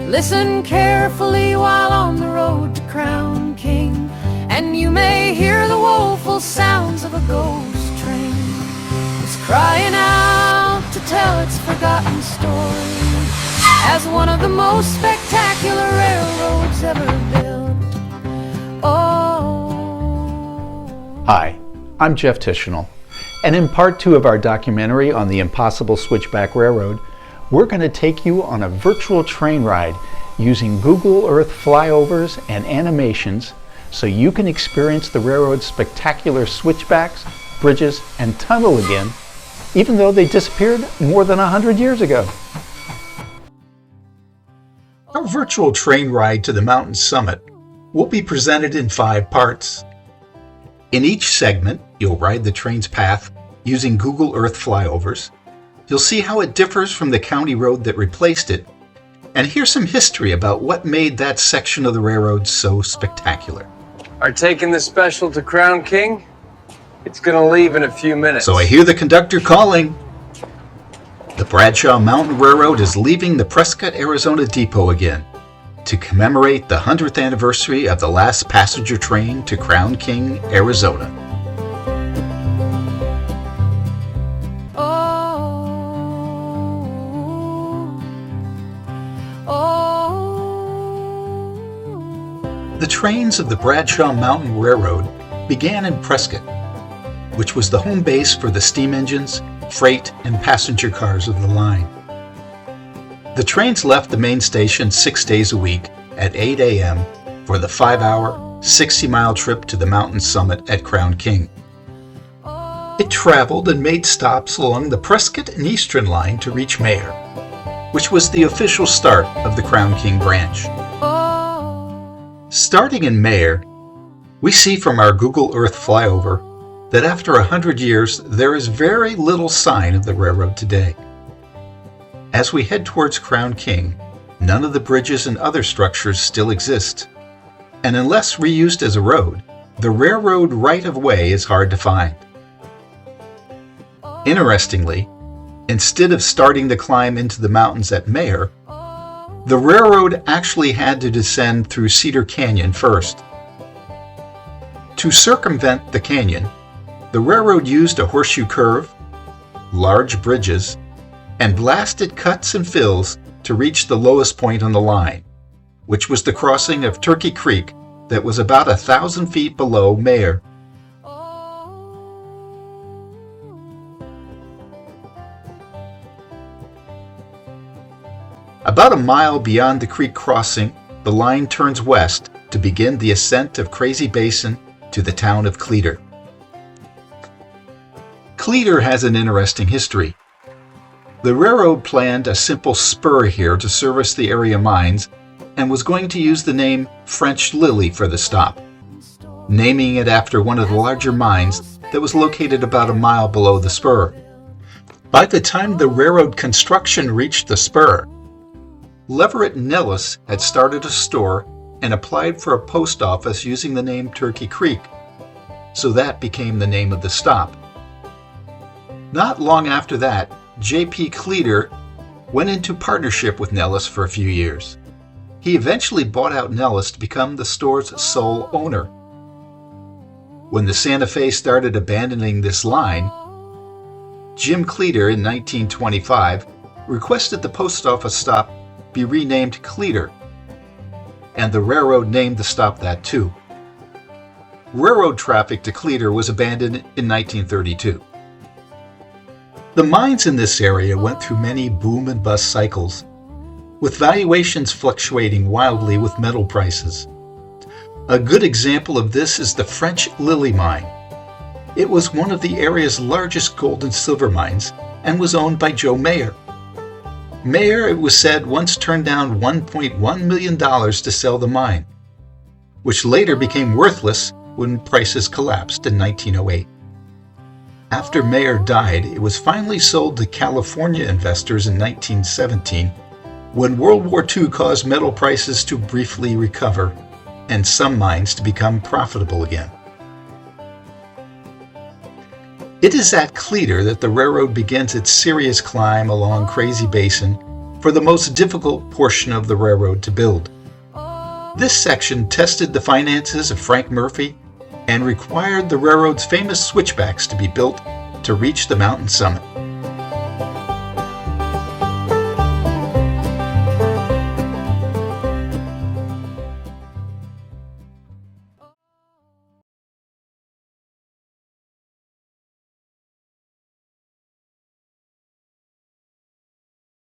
Listen carefully while on the road to Crown King, and you may hear the woeful sounds of a ghost train. It's crying out to tell its forgotten story as one of the most spectacular railroads ever built. Oh. Hi, I'm Jeff Tischnell, and in part 2 of our documentary on the impossible Switchback Railroad, we're going to take you on a virtual train ride using Google Earth flyovers and animations so you can experience the railroad's spectacular switchbacks, bridges, and tunnel again, even though they disappeared more than 100 years ago. Our virtual train ride to the mountain summit will be presented in 5 parts. In each segment, you'll ride the train's path using Google Earth flyovers. You'll see how it differs from the county road that replaced it, and hear some history about what made that section of the railroad so spectacular. Are taking the special to Crown King? It's gonna leave in a few minutes. So I hear the conductor calling. The Bradshaw Mountain Railroad is leaving the Prescott, Arizona depot again to commemorate the 100th anniversary of the last passenger train to Crown King, Arizona. The trains of the Bradshaw Mountain Railroad began in Prescott, which was the home base for the steam engines, freight, and passenger cars of the line. The trains left the main station 6 days a week at 8 a.m. for the 5-hour, 60-mile trip to the mountain summit at Crown King. It traveled and made stops along the Prescott and Eastern line to reach Mayer, which was the official start of the Crown King branch. Starting in Mayer, we see from our Google Earth flyover that after 100 years, there is very little sign of the railroad today. As we head towards Crown King, none of the bridges and other structures still exist, and unless reused as a road, the railroad right-of-way is hard to find. Interestingly, instead of starting the climb into the mountains at Mayer, the railroad actually had to descend through Cedar Canyon first. To circumvent the canyon, the railroad used a horseshoe curve, large bridges, and blasted cuts and fills to reach the lowest point on the line, which was the crossing of Turkey Creek that was about 1,000 feet below Mayer. About a mile beyond the creek crossing, the line turns west to begin the ascent of Crazy Basin to the town of Cleator. Cleator has an interesting history. The railroad planned a simple spur here to service the area mines and was going to use the name French Lily for the stop, naming it after one of the larger mines that was located about a mile below the spur. By the time the railroad construction reached the spur, Leverett Nellis had started a store and applied for a post office using the name Turkey Creek, so that became the name of the stop. Not long after that, J.P. Cleator went into partnership with Nellis for a few years. He eventually bought out Nellis to become the store's sole owner. When the Santa Fe started abandoning this line, Jim Cleator in 1925 requested the post office stop be renamed Cleator, and the railroad named the stop that too. Railroad traffic to Cleator was abandoned in 1932. The mines in this area went through many boom and bust cycles, with valuations fluctuating wildly with metal prices. A good example of this is the French Lily mine. It was one of the area's largest gold and silver mines and was owned by Joe Mayer. Mayer, it was said, once turned down $1.1 million to sell the mine, which later became worthless when prices collapsed in 1908. After Mayer died, it was finally sold to California investors in 1917, when World War II caused metal prices to briefly recover and some mines to become profitable again. It is at Cleator that the railroad begins its serious climb along Crazy Basin for the most difficult portion of the railroad to build. This section tested the finances of Frank Murphy and required the railroad's famous switchbacks to be built to reach the mountain summit.